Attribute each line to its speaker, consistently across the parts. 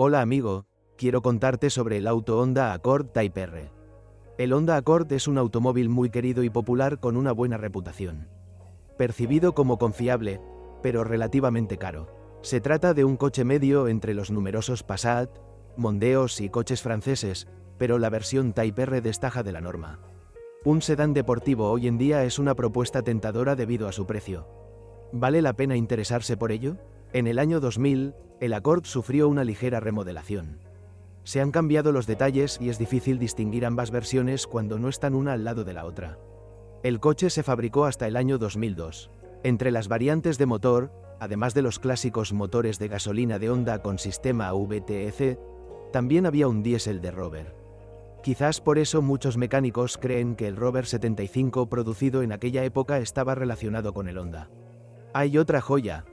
Speaker 1: Hola amigo, quiero contarte sobre el auto Honda Accord Type R. El Honda Accord es un automóvil muy querido y popular con una buena reputación. Percibido como confiable, pero relativamente caro. Se trata de un coche medio entre los numerosos Passat, Mondeos y coches franceses, pero la versión Type R destaca de la norma. Un sedán deportivo hoy en día es una propuesta tentadora debido a su precio. ¿Vale la pena interesarse por ello? En el año 2000, el Accord sufrió una ligera remodelación. Se han cambiado los detalles y es difícil distinguir ambas versiones cuando no están una al lado de la otra. El coche se fabricó hasta el año 2002. Entre las variantes de motor, además de los clásicos motores de gasolina de Honda con sistema VTEC, también había un diésel de Rover. Quizás por eso muchos mecánicos creen que el Rover 75 producido en aquella época estaba relacionado con el Honda. Hay otra joya,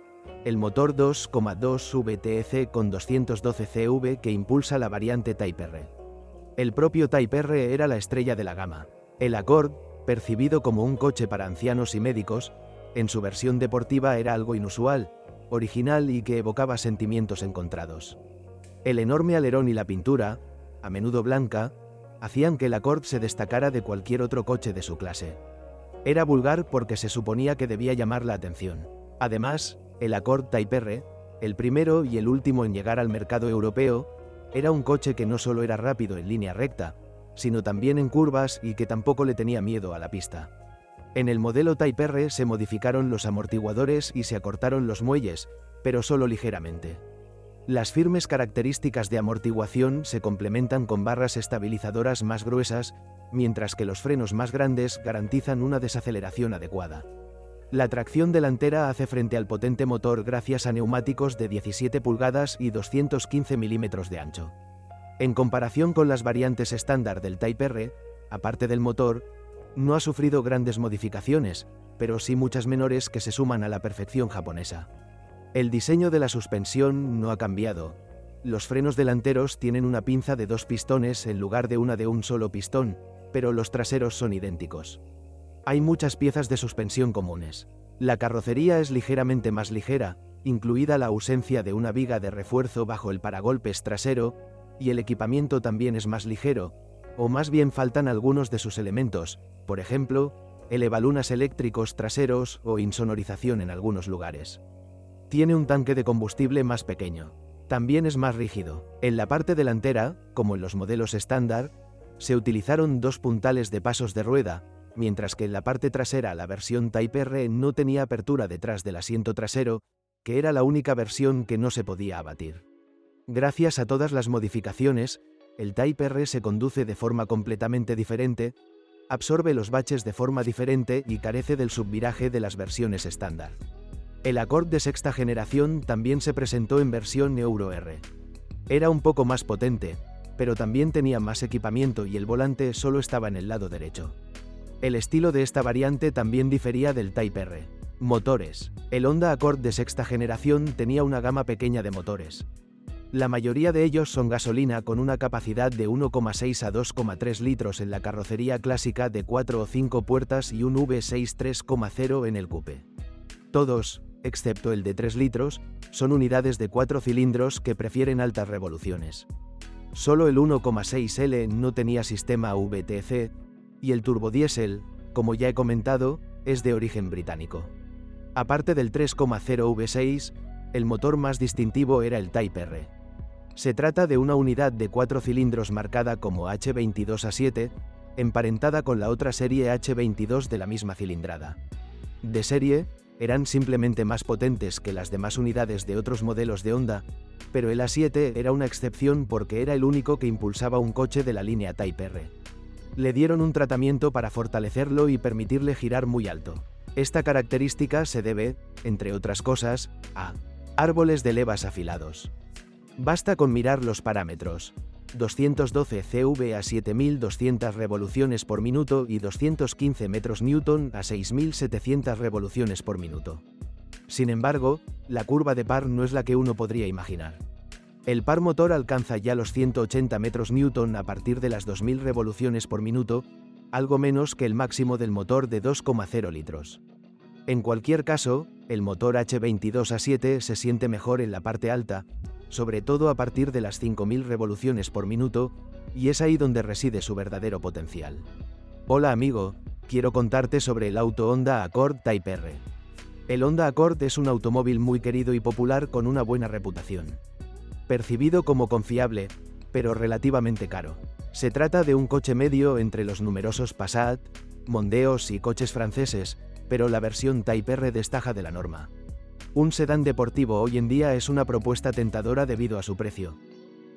Speaker 1: el motor 2,2 VTEC con 212 CV que impulsa la variante Type R. El propio Type R era la estrella de la gama. El Accord, percibido como un coche para ancianos y médicos, en su versión deportiva era algo inusual, original y que evocaba sentimientos encontrados. El enorme alerón y la pintura, a menudo blanca, hacían que el Accord se destacara de cualquier otro coche de su clase. Era vulgar porque se suponía que debía llamar la atención. Además, el Accord Type R, el primero y el último en llegar al mercado europeo, era un coche que no solo era rápido en línea recta, sino también en curvas y que tampoco le tenía miedo a la pista. En el modelo Type R se modificaron los amortiguadores y se acortaron los muelles, pero solo ligeramente. Las firmes características de amortiguación se complementan con barras estabilizadoras más gruesas, mientras que los frenos más grandes garantizan una desaceleración adecuada. La tracción delantera hace frente al potente motor gracias a neumáticos de 17 pulgadas y 215 milímetros de ancho. En comparación con las variantes estándar del Type R, aparte del motor, no ha sufrido grandes modificaciones, pero sí muchas menores que se suman a la perfección japonesa. El diseño de la suspensión no ha cambiado. Los frenos delanteros tienen una pinza de 2 pistones en lugar de una de un solo pistón, pero los traseros son idénticos. Hay muchas piezas de suspensión comunes. La carrocería es ligeramente más ligera, incluida la ausencia de una viga de refuerzo bajo el paragolpes trasero, y el equipamiento también es más ligero, o más bien faltan algunos de sus elementos, por ejemplo, elevalunas eléctricos traseros o insonorización en algunos lugares. Tiene un tanque de combustible más pequeño. También es más rígido. En la parte delantera, como en los modelos estándar, se utilizaron 2 puntales de pasos de rueda, mientras que en la parte trasera la versión Type R no tenía apertura detrás del asiento trasero, que era la única versión que no se podía abatir. Gracias a todas las modificaciones, el Type R se conduce de forma completamente diferente, absorbe los baches de forma diferente y carece del subviraje de las versiones estándar. El Accord de sexta generación también se presentó en versión Euro R. Era un poco más potente, pero también tenía más equipamiento y el volante solo estaba en el lado derecho. El estilo de esta variante también difería del Type R. Motores. El Honda Accord de sexta generación tenía una gama pequeña de motores. La mayoría de ellos son gasolina con una capacidad de 1,6 a 2,3 litros en la carrocería clásica de 4 o 5 puertas y un V6 3,0 en el coupé. Todos, excepto el de 3 litros, son unidades de 4 cilindros que prefieren altas revoluciones. Solo el 1,6L no tenía sistema VTEC, y el turbodiesel, como ya he comentado, es de origen británico. Aparte del 3,0 V6, el motor más distintivo era el Type R. Se trata de una unidad de 4 cilindros marcada como H22A7, emparentada con la otra serie H22 de la misma cilindrada. De serie, eran simplemente más potentes que las demás unidades de otros modelos de Honda, pero el A7 era una excepción porque era el único que impulsaba un coche de la línea Type R. Le dieron un tratamiento para fortalecerlo y permitirle girar muy alto. Esta característica se debe, entre otras cosas, a árboles de levas afilados. Basta con mirar los parámetros. 212 CV a 7200 revoluciones por minuto y 215 metros newton a 6700 revoluciones por minuto. Sin embargo, la curva de par no es la que uno podría imaginar. El par motor alcanza ya los 180 metros newton a partir de las 2000 revoluciones por minuto, algo menos que el máximo del motor de 2,0 litros. En cualquier caso, el motor H22A7 se siente mejor en la parte alta, sobre todo a partir de las 5000 revoluciones por minuto, y es ahí donde reside su verdadero potencial. Hola amigo, quiero contarte sobre el auto Honda Accord Type R. El Honda Accord es un automóvil muy querido y popular con una buena reputación. Percibido como confiable, pero relativamente caro. Se trata de un coche medio entre los numerosos Passat, Mondeos y coches franceses, pero la versión Type R destaca de la norma. Un sedán deportivo hoy en día es una propuesta tentadora debido a su precio.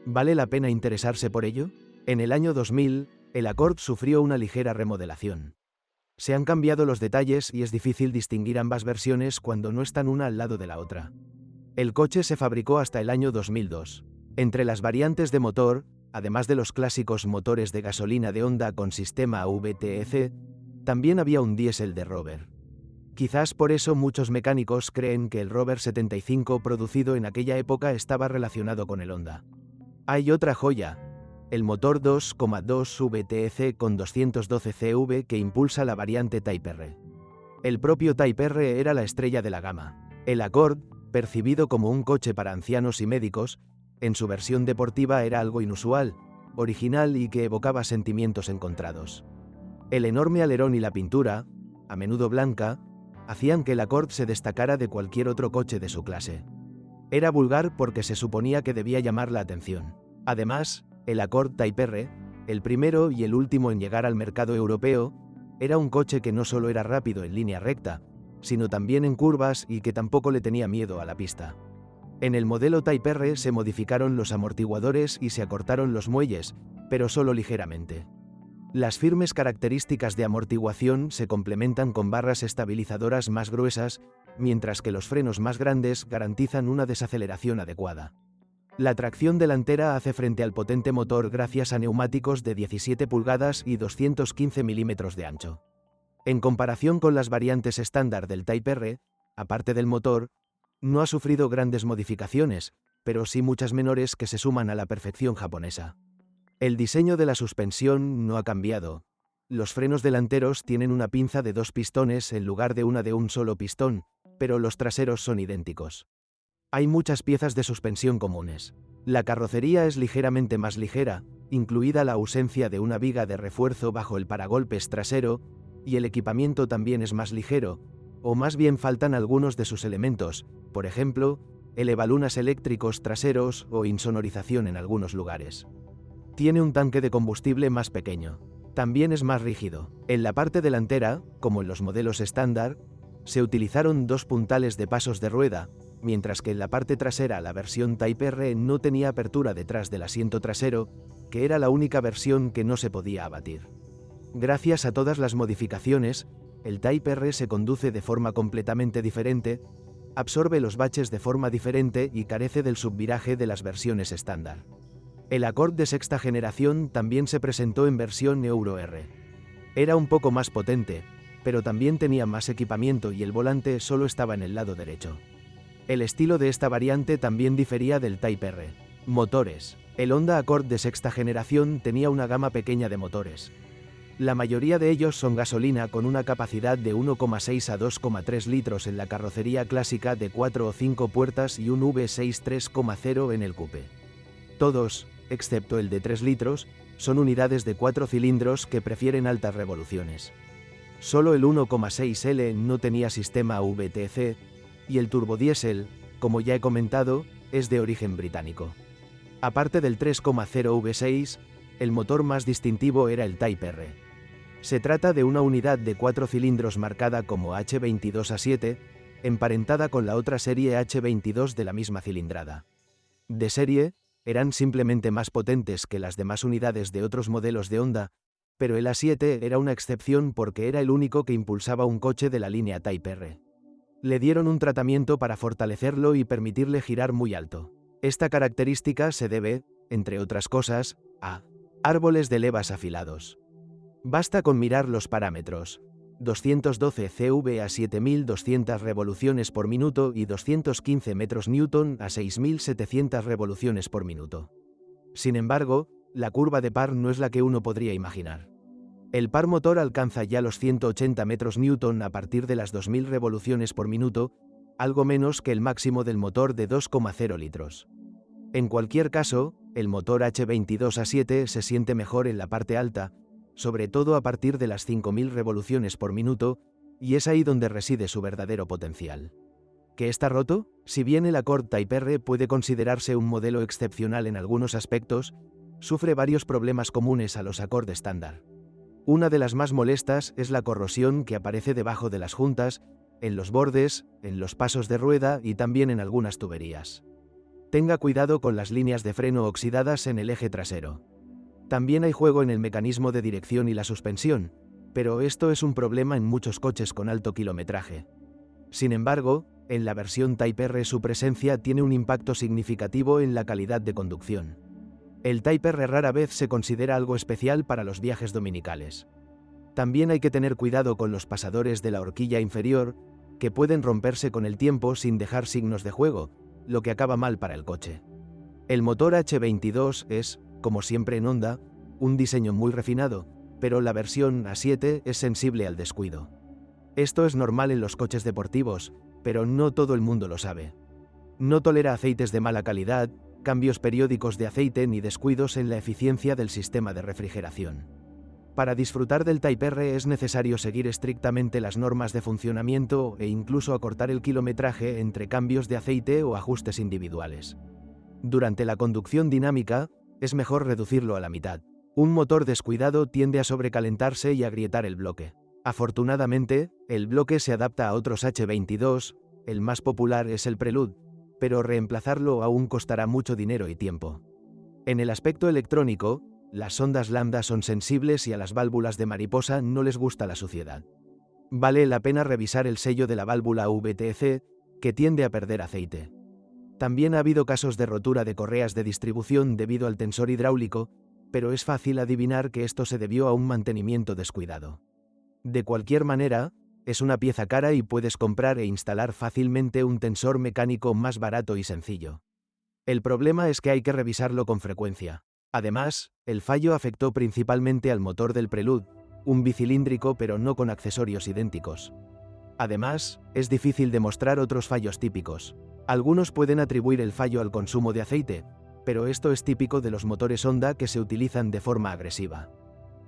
Speaker 1: ¿Vale la pena interesarse por ello? En el año 2000, el Accord sufrió una ligera remodelación. Se han cambiado los detalles y es difícil distinguir ambas versiones cuando no están una al lado de la otra. El coche se fabricó hasta el año 2002. Entre las variantes de motor, además de los clásicos motores de gasolina de Honda con sistema VTEC, también había un diésel de Rover. Quizás por eso muchos mecánicos creen que el Rover 75 producido en aquella época estaba relacionado con el Honda. Hay otra joya, el motor 2,2 VTEC con 212 CV que impulsa la variante Type R. El propio Type R era la estrella de la gama. El Accord, percibido como un coche para ancianos y médicos, en su versión deportiva era algo inusual, original y que evocaba sentimientos encontrados. El enorme alerón y la pintura, a menudo blanca, hacían que el Accord se destacara de cualquier otro coche de su clase. Era vulgar porque se suponía que debía llamar la atención. Además, el Accord Type R, el primero y el último en llegar al mercado europeo, era un coche que no solo era rápido en línea recta, sino también en curvas y que tampoco le tenía miedo a la pista. En el modelo Type R se modificaron los amortiguadores y se acortaron los muelles, pero solo ligeramente. Las firmes características de amortiguación se complementan con barras estabilizadoras más gruesas, mientras que los frenos más grandes garantizan una desaceleración adecuada. La tracción delantera hace frente al potente motor gracias a neumáticos de 17 pulgadas y 215 milímetros de ancho. En comparación con las variantes estándar del Type R, aparte del motor, no ha sufrido grandes modificaciones, pero sí muchas menores que se suman a la perfección japonesa. El diseño de la suspensión no ha cambiado. Los frenos delanteros tienen una pinza de 2 pistones en lugar de una de un solo pistón, pero los traseros son idénticos. Hay muchas piezas de suspensión comunes. La carrocería es ligeramente más ligera, incluida la ausencia de una viga de refuerzo bajo el paragolpes trasero, y el equipamiento también es más ligero, o más bien faltan algunos de sus elementos, por ejemplo, elevalunas eléctricos traseros o insonorización en algunos lugares. Tiene un tanque de combustible más pequeño. También es más rígido. En la parte delantera, como en los modelos estándar, se utilizaron 2 puntales de pasos de rueda, mientras que en la parte trasera la versión Type R no tenía apertura detrás del asiento trasero, que era la única versión que no se podía abatir. Gracias a todas las modificaciones, el Type R se conduce de forma completamente diferente, absorbe los baches de forma diferente y carece del subviraje de las versiones estándar. El Accord de sexta generación también se presentó en versión Euro R. Era un poco más potente, pero también tenía más equipamiento y el volante solo estaba en el lado derecho. El estilo de esta variante también difería del Type R. Motores. El Honda Accord de sexta generación tenía una gama pequeña de motores. La mayoría de ellos son gasolina con una capacidad de 1,6 a 2,3 litros en la carrocería clásica de 4 o 5 puertas y un V6 3,0 en el coupé. Todos, excepto el de 3 litros, son unidades de 4 cilindros que prefieren altas revoluciones. Solo el 1,6L no tenía sistema VTEC, y el turbodiesel, como ya he comentado, es de origen británico. Aparte del 3,0 V6, el motor más distintivo era el Type R. Se trata de una unidad de 4 cilindros marcada como H22A7, emparentada con la otra serie H22 de la misma cilindrada. De serie, eran simplemente más potentes que las demás unidades de otros modelos de Honda, pero el A7 era una excepción porque era el único que impulsaba un coche de la línea Type R. Le dieron un tratamiento para fortalecerlo y permitirle girar muy alto. Esta característica se debe, entre otras cosas, a árboles de levas afilados. Basta con mirar los parámetros. 212 CV a 7200 revoluciones por minuto y 215 metros newton a 6700 revoluciones por minuto. Sin embargo, la curva de par no es la que uno podría imaginar. El par motor alcanza ya los 180 metros newton a partir de las 2000 revoluciones por minuto, algo menos que el máximo del motor de 2,0 litros. En cualquier caso, el motor H22A7 se siente mejor en la parte alta, sobre todo a partir de las 5000 revoluciones por minuto, y es ahí donde reside su verdadero potencial. ¿Qué está roto? Si bien el Accord Type R puede considerarse un modelo excepcional en algunos aspectos, sufre varios problemas comunes a los Accord estándar. Una de las más molestas es la corrosión que aparece debajo de las juntas, en los bordes, en los pasos de rueda y también en algunas tuberías. Tenga cuidado con las líneas de freno oxidadas en el eje trasero. También hay juego en el mecanismo de dirección y la suspensión, pero esto es un problema en muchos coches con alto kilometraje. Sin embargo, en la versión Type R su presencia tiene un impacto significativo en la calidad de conducción. El Type R rara vez se considera algo especial para los viajes dominicales. También hay que tener cuidado con los pasadores de la horquilla inferior, que pueden romperse con el tiempo sin dejar signos de juego, lo que acaba mal para el coche. El motor H22 es, como siempre en Honda, un diseño muy refinado, pero la versión A7 es sensible al descuido. Esto es normal en los coches deportivos, pero no todo el mundo lo sabe. No tolera aceites de mala calidad, cambios periódicos de aceite ni descuidos en la eficiencia del sistema de refrigeración. Para disfrutar del Type R es necesario seguir estrictamente las normas de funcionamiento e incluso acortar el kilometraje entre cambios de aceite o ajustes individuales. Durante la conducción dinámica, es mejor reducirlo a la mitad. Un motor descuidado tiende a sobrecalentarse y agrietar el bloque. Afortunadamente, el bloque se adapta a otros H22, el más popular es el Prelude, pero reemplazarlo aún costará mucho dinero y tiempo. En el aspecto electrónico, las sondas lambda son sensibles y a las válvulas de mariposa no les gusta la suciedad. Vale la pena revisar el sello de la válvula VTC, que tiende a perder aceite. También ha habido casos de rotura de correas de distribución debido al tensor hidráulico, pero es fácil adivinar que esto se debió a un mantenimiento descuidado. De cualquier manera, es una pieza cara y puedes comprar e instalar fácilmente un tensor mecánico más barato y sencillo. El problema es que hay que revisarlo con frecuencia. Además, el fallo afectó principalmente al motor del Prelude, un bicilíndrico pero no con accesorios idénticos. Además, es difícil demostrar otros fallos típicos. Algunos pueden atribuir el fallo al consumo de aceite, pero esto es típico de los motores Honda que se utilizan de forma agresiva.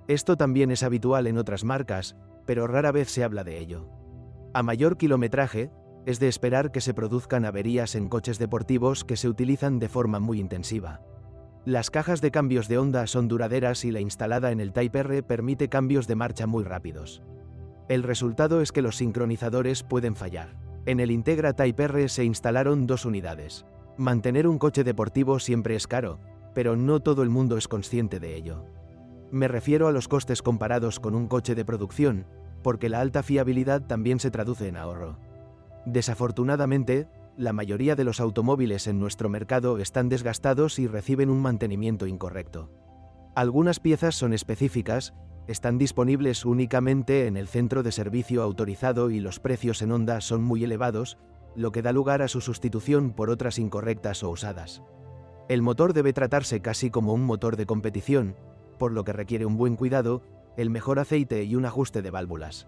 Speaker 1: Esto también es habitual en otras marcas, pero rara vez se habla de ello. A mayor kilometraje, es de esperar que se produzcan averías en coches deportivos que se utilizan de forma muy intensiva. Las cajas de cambios de Honda son duraderas y la instalada en el Type R permite cambios de marcha muy rápidos. El resultado es que los sincronizadores pueden fallar. En el Integra Type R se instalaron 2 unidades. Mantener un coche deportivo siempre es caro, pero no todo el mundo es consciente de ello. Me refiero a los costes comparados con un coche de producción, porque la alta fiabilidad también se traduce en ahorro. Desafortunadamente, la mayoría de los automóviles en nuestro mercado están desgastados y reciben un mantenimiento incorrecto. Algunas piezas son específicas, están disponibles únicamente en el centro de servicio autorizado y los precios en Honda son muy elevados, lo que da lugar a su sustitución por otras incorrectas o usadas. El motor debe tratarse casi como un motor de competición, por lo que requiere un buen cuidado, el mejor aceite y un ajuste de válvulas.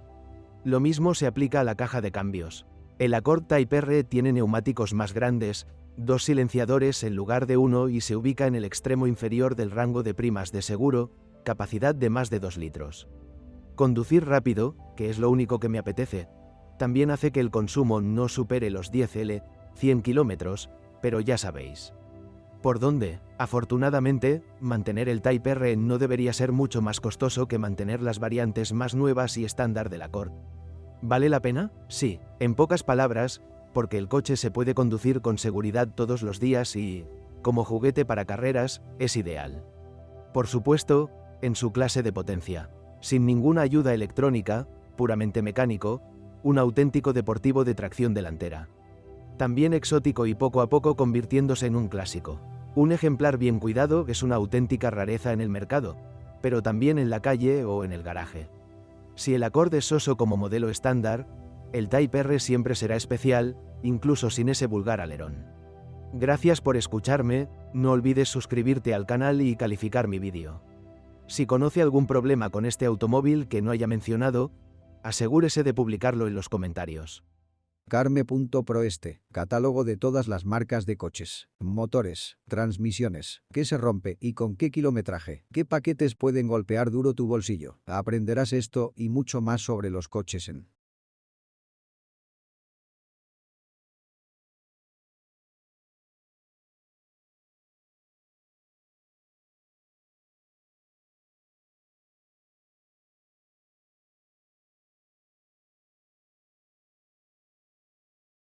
Speaker 1: Lo mismo se aplica a la caja de cambios. El Accord Type R tiene neumáticos más grandes, 2 silenciadores en lugar de 1 y se ubica en el extremo inferior del rango de primas de seguro, capacidad de más de 2 litros. Conducir rápido, que es lo único que me apetece, también hace que el consumo no supere los 10 100 km, pero ya sabéis. ¿Por dónde? Afortunadamente, mantener el Type R no debería ser mucho más costoso que mantener las variantes más nuevas y estándar del Accord. ¿Vale la pena? Sí, en pocas palabras, porque el coche se puede conducir con seguridad todos los días y, como juguete para carreras, es ideal. Por supuesto, en su clase de potencia, sin ninguna ayuda electrónica, puramente mecánico, un auténtico deportivo de tracción delantera. También exótico y poco a poco convirtiéndose en un clásico. Un ejemplar bien cuidado es una auténtica rareza en el mercado, pero también en la calle o en el garaje. Si el Accord es soso como modelo estándar, el Type R siempre será especial, incluso sin ese vulgar alerón. Gracias por escucharme, no olvides suscribirte al canal y calificar mi vídeo. Si conoce algún problema con este automóvil que no haya mencionado, asegúrese de publicarlo en los comentarios.
Speaker 2: Carme.proeste, catálogo de todas las marcas de coches, motores, transmisiones, qué se rompe y con qué kilometraje, qué paquetes pueden golpear duro tu bolsillo. Aprenderás esto y mucho más sobre los coches en